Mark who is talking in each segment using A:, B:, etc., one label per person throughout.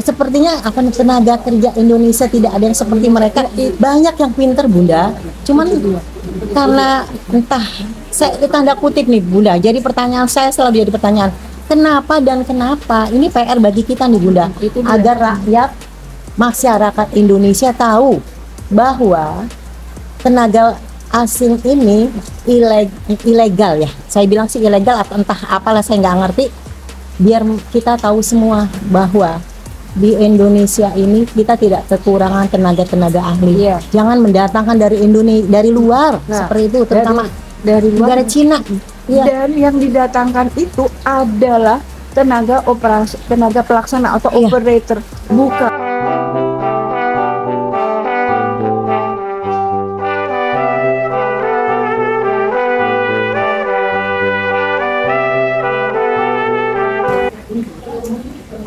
A: sepertinya apa tenaga kerja Indonesia tidak ada yang seperti mereka. Banyak yang pinter Bunda, cuman karena entah saya tanda kutip nih Bunda. Jadi pertanyaan saya selalu jadi pertanyaan, kenapa dan kenapa? Ini PR bagi kita nih Bunda, agar rakyat masyarakat Indonesia tahu bahwa tenaga asing ini ilegal ya. Saya bilang sih ilegal atau entah apalah saya nggak ngerti. Biar kita tahu semua bahwa di Indonesia ini kita tidak kekurangan tenaga ahli. Iya. Jangan mendatangkan dari Indonesia, dari luar seperti itu, terutama dari luar negara Cina. Iya.
B: Dan yang didatangkan itu adalah tenaga pelaksana atau operator, bukan.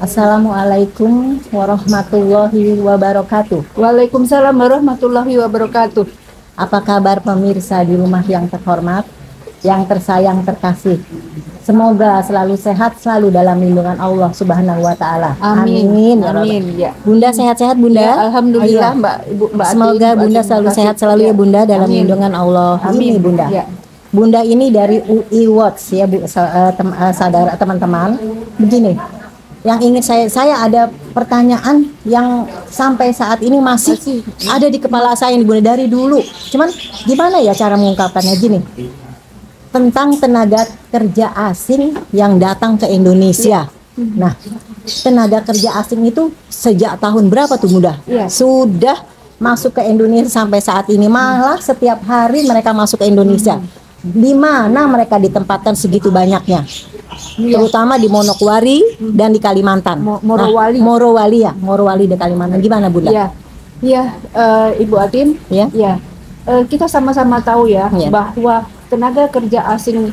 A: Assalamualaikum warahmatullahi wabarakatuh.
B: Waalaikumsalam warahmatullahi wabarakatuh.
A: Apa kabar pemirsa di rumah yang terhormat, yang tersayang, terkasih? Semoga selalu sehat, selalu dalam lindungan Allah Subhanahu wa Ta'ala.
B: Amin. Amin.
A: Ya. Bunda sehat-sehat Bunda?
B: Ya, alhamdulillah
A: Iya.
B: Mbak
A: Semoga
B: Atin,
A: Bunda selalu sehat selalu ya Bunda dalam
B: Amin.
A: lindungan Allah.
B: Amin.
A: Ini Bunda.
B: Ya.
A: Bunda ini dari UI Watch ya Bu, saudara teman-teman. Begini. Yang ingin saya ada pertanyaan yang sampai saat ini masih ada di kepala saya nih Bunda dari dulu. Cuman gimana ya cara mengungkapkannya gini? Tentang tenaga kerja asing yang datang ke Indonesia. Nah, tenaga kerja asing itu sejak tahun berapa tuh Bunda? Sudah masuk ke Indonesia sampai saat ini, malah setiap hari mereka masuk ke Indonesia. Di mana mereka ditempatkan segitu banyaknya? Terutama di Manokwari dan di Kalimantan.
B: Morowali.
A: Nah, Morowali di Kalimantan. Gimana Bunda?
B: Iya, Ibu Atin. Ya. Kita sama-sama tahu ya bahwa tenaga kerja asing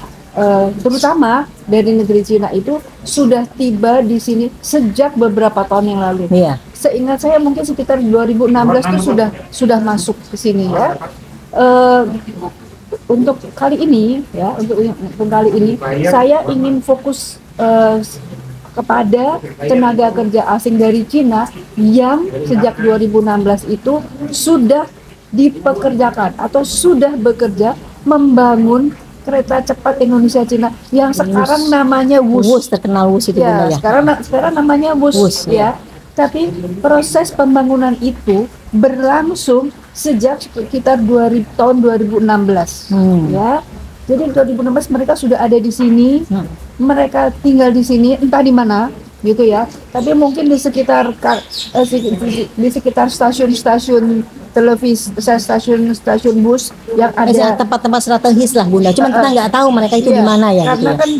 B: terutama dari negeri Cina itu sudah tiba di sini sejak beberapa tahun yang lalu.
A: Iya.
B: Seingat saya mungkin sekitar 2016 itu sudah masuk ke sini ya. Untuk kali ini saya ingin fokus kepada tenaga kerja asing dari Cina yang sejak 2016 itu sudah dipekerjakan atau sudah bekerja membangun kereta cepat Indonesia Cina yang sekarang namanya WUS.
A: WUS terkenal WUS itu
B: ya. Sekarang namanya WUS ya. Tapi proses pembangunan itu berlangsung sejak sekitar tahun 2016 ya. Jadi 2016 mereka sudah ada di sini, mereka tinggal di sini entah di mana gitu ya. Tapi mungkin di sekitar stasiun-stasiun televisi, stasiun bus yang ada
A: tempat-tempat strategis lah Bunda. Cuma kita nggak tahu mereka itu di mana ya.
B: Karena
A: gitu
B: kan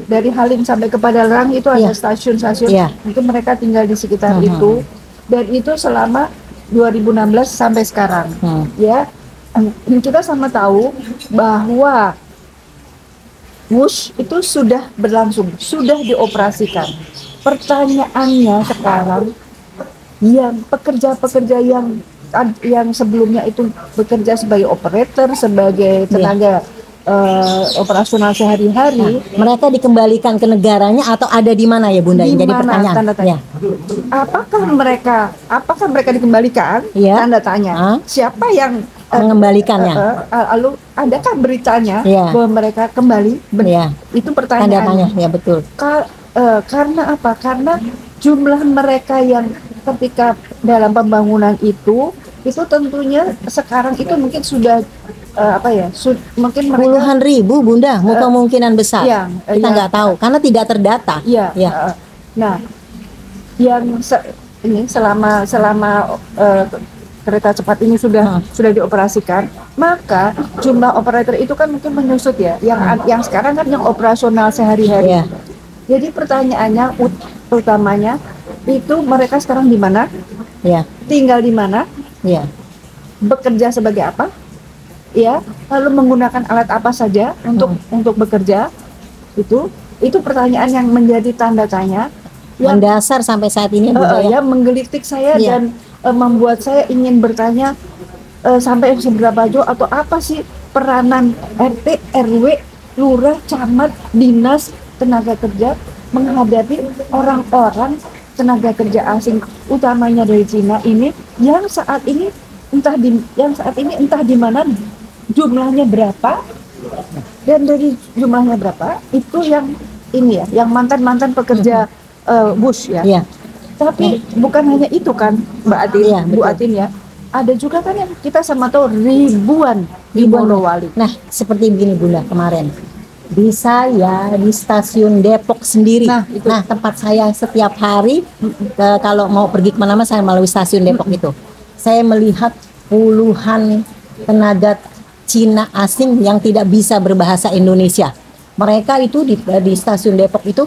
B: dari Halim sampai ke Padalarang itu ada stasiun-stasiun itu mereka tinggal di sekitar itu, dan itu selama 2016 sampai sekarang. Ya, kita sama tahu bahwa WUS itu sudah berlangsung, sudah dioperasikan. Pertanyaannya sekarang, yang pekerja-pekerja yang sebelumnya itu bekerja sebagai operator, sebagai tenaga operasional sehari-hari,
A: mereka dikembalikan ke negaranya atau ada di mana ya Bunda? Jadi pertanyaan.
B: Tanda tanya. Apakah mereka dikembalikan? Tanda tanya. Siapa yang
A: mengembalikannya?
B: Lalu adakah beritanya bahwa mereka kembali? Itu pertanyaannya.
A: Tanda tanya, ya betul.
B: Karena apa? Karena jumlah mereka yang ketika dalam pembangunan itu tentunya sekarang itu mungkin sudah mungkin mereka
A: puluhan ribu Bunda, kemungkinan besar. Kita nggak tahu karena tidak terdata.
B: Nah, yang ini selama kereta cepat ini sudah dioperasikan, maka jumlah operator itu kan mungkin menyusut ya. Yang sekarang kan yang operasional sehari-hari. Jadi pertanyaannya utamanya itu mereka sekarang di mana? Tinggal di mana? Bekerja sebagai apa? Lalu menggunakan alat apa saja untuk bekerja? Itu pertanyaan yang menjadi tanda tanya yang
A: mendasar sampai saat ini
B: menggelitik saya dan membuat saya ingin bertanya sampai seberapa jauh atau apa sih peranan RT, RW, lurah, camat, dinas tenaga kerja menghadapi orang-orang tenaga kerja asing utamanya dari Cina ini yang saat ini entah di mana jumlahnya berapa, dan dari jumlahnya berapa itu yang ini ya, yang mantan pekerja Bush ya.
A: Iya.
B: Tapi bukan hanya itu kan Mbak Atin,
A: Iya,
B: Bu Atin ya. Ada juga kan yang kita sama tahu ribuan di Morowali.
A: Nah, seperti begini Bunda kemarin. Di saya di stasiun Depok sendiri. Nah, tempat saya setiap hari kalau mau pergi kemana-mana saya melalui stasiun Depok itu. Saya melihat puluhan tenaga Cina asing yang tidak bisa berbahasa Indonesia. Mereka itu di stasiun Depok itu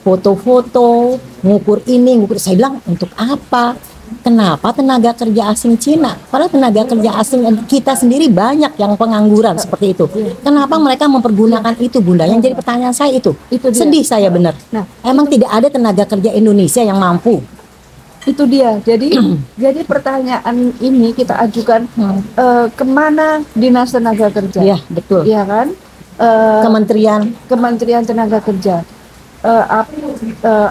A: foto-foto, ngukur ini, ngukur. Saya bilang untuk apa? Kenapa tenaga kerja asing Cina? Padahal tenaga kerja asing kita sendiri banyak yang pengangguran seperti itu. Kenapa mereka mempergunakan itu, Bunda? Yang jadi pertanyaan saya itu sedih saya benar. Nah, emang tidak ada tenaga kerja Indonesia yang mampu.
B: Itu dia. Jadi pertanyaan ini kita ajukan kemana Dinas Tenaga Kerja?
A: Iya, betul.
B: Iya kan? Kementerian Tenaga Kerja.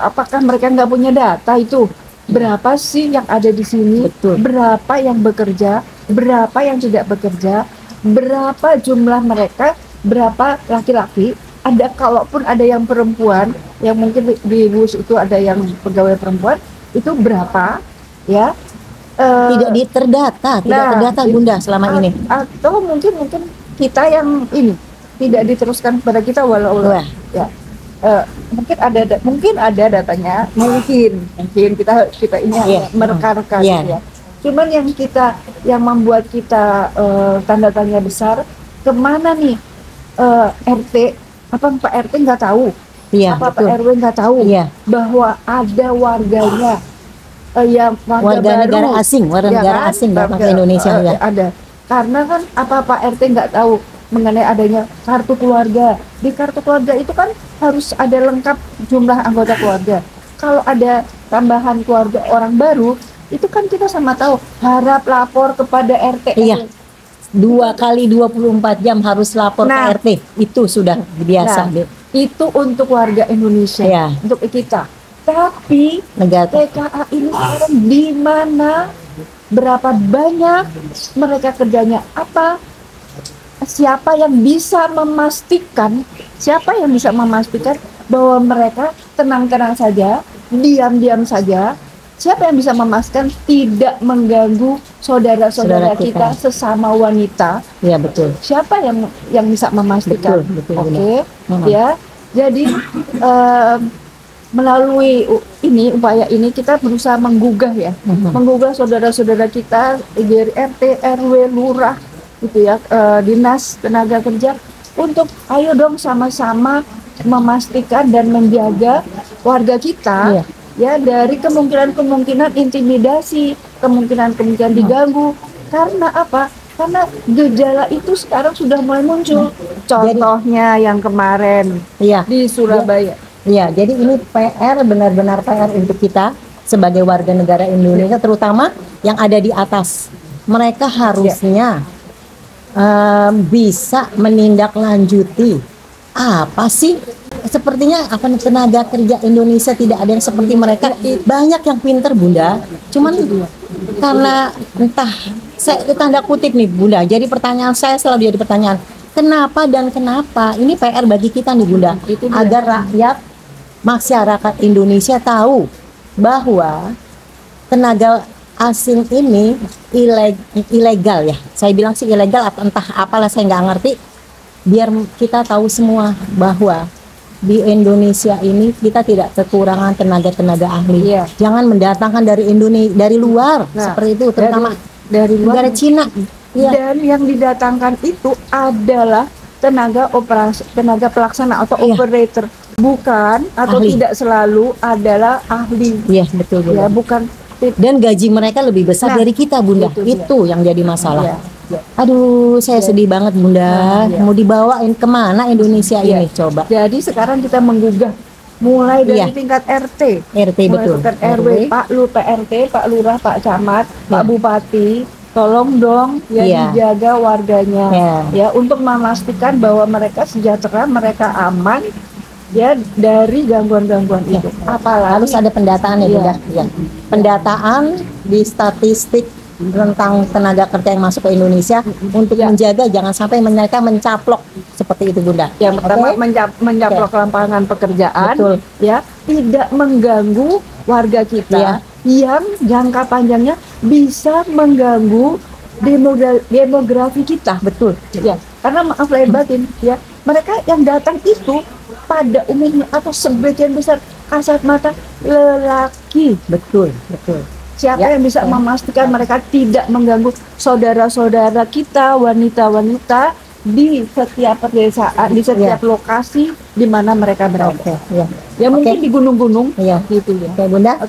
B: Apakah mereka nggak punya data itu? Berapa sih yang ada di sini?
A: Betul.
B: Berapa yang bekerja? Berapa yang tidak bekerja? Berapa jumlah mereka? Berapa laki-laki? Kalaupun ada yang perempuan, yang mungkin di bus itu ada yang pegawai perempuan, itu berapa? Ya?
A: Tidak terdata Bunda selama ini.
B: Atau mungkin kita yang ini tidak diteruskan kepada kita walau ya. Mungkin ada datanya, mungkin kita ini mereka-reka gitu ya. Cuman yang membuat kita tanda tanya besar, kemana nih RT? Apa Pak RT nggak tahu? Apa Pak RW nggak tahu bahwa ada warganya yang warga
A: negara asing datang ke Indonesia
B: ada. Karena kan apa Pak RT nggak tahu mengenai adanya kartu keluarga. Di kartu keluarga itu kan harus ada lengkap jumlah anggota keluarga. Kalau ada tambahan keluarga orang baru, itu kan kita sama tahu harap lapor kepada RT.
A: Iya. 2 kali 24 jam harus lapor ke RT. Itu sudah biasa.
B: Itu untuk warga Indonesia, untuk kita. Tapi TKA ini sekarang di mana? Berapa banyak? Mereka kerjanya apa? Siapa yang bisa memastikan bahwa mereka tenang-tenang saja, diam-diam saja? Siapa yang bisa memastikan tidak mengganggu saudara-saudara kita sesama wanita?
A: Ya betul.
B: Siapa yang bisa memastikan?
A: Betul.
B: Oke, ya. Jadi melalui upaya ini kita berusaha menggugah menggugah saudara-saudara kita dari RT, RW, lurah, gitu ya, Dinas Tenaga Kerja untuk ayo dong sama-sama memastikan dan menjaga warga kita ya dari kemungkinan intimidasi, kemungkinan diganggu. Karena apa? Karena gejala itu sekarang sudah mulai muncul. Contohnya yang kemarin di Surabaya.
A: Jadi ini PR, benar-benar PR untuk kita sebagai warga negara Indonesia, terutama yang ada di atas. Mereka harusnya bisa menindaklanjuti apa sih, sepertinya tenaga kerja Indonesia tidak ada yang seperti mereka. Banyak yang pinter Bunda, cuman karena entah, saya tanda kutip nih Bunda, jadi pertanyaan saya selalu jadi pertanyaan kenapa dan kenapa. Ini PR bagi kita nih Bunda, agar rakyat masyarakat Indonesia tahu bahwa tenaga asing ini ilegal ya. Saya bilang sih ilegal atau entah apalah, saya nggak ngerti. Biar kita tahu semua bahwa di Indonesia ini kita tidak kekurangan tenaga ahli. Jangan mendatangkan dari Indonesia, dari luar seperti itu, terutama dari luar, negara Cina.
B: Dan yang didatangkan itu adalah tenaga pelaksana atau operator, bukan atau
A: ahli.
B: Tidak selalu adalah ahli.
A: Iya betul.
B: Ya, bukan.
A: Dan gaji mereka lebih besar dari kita Bunda. Itu yang jadi masalah. Aduh, saya sedih banget Bunda. Mau dibawain kemana Indonesia ini coba.
B: Jadi sekarang kita menggugah mulai dari tingkat RT,
A: betul.
B: Tingkat RW, Pak RT, Pak Lurah, Pak Camat, Pak Bupati, tolong dong dijaga warganya ya untuk memastikan bahwa mereka sejahtera, mereka aman, ya dari gangguan-gangguan itu. Apalagi
A: harus ada pendataan ya, Bunda. Ya. Pendataan di statistik tentang tenaga kerja yang masuk ke Indonesia untuk menjaga jangan sampai mereka mencaplok seperti itu, Bunda.
B: Yang pertama mencaplok lapangan pekerjaan, ya, tidak mengganggu warga kita yang jangka panjangnya bisa mengganggu demografi kita.
A: Betul.
B: Ya, karena maaf lahir batin, ya, mereka yang datang itu pada umumnya atau sebagian besar kasat mata lelaki.
A: Betul, betul.
B: Siapa yang bisa memastikan mereka tidak mengganggu saudara-saudara kita, wanita-wanita di setiap pedesaan, di setiap lokasi di mana mereka berada. Ya mungkin di gunung-gunung, gitu ya.
A: Oke, Bunda.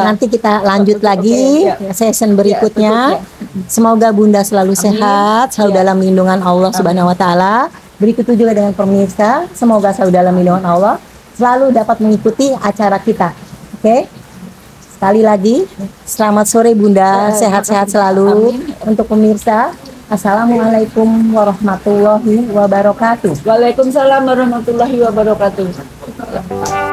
A: Nanti kita lanjut lagi session berikutnya. Semoga Bunda selalu sehat, selalu dalam lindungan Allah Subhanahu Wa Taala. Begitu juga dengan pemirsa, semoga selalu dalam lindungan Allah, selalu dapat mengikuti acara kita. Oke. Sekali lagi, selamat sore Bunda, sehat-sehat selalu. Untuk pemirsa, Assalamualaikum warahmatullahi wabarakatuh.
B: Waalaikumsalam warahmatullahi wabarakatuh.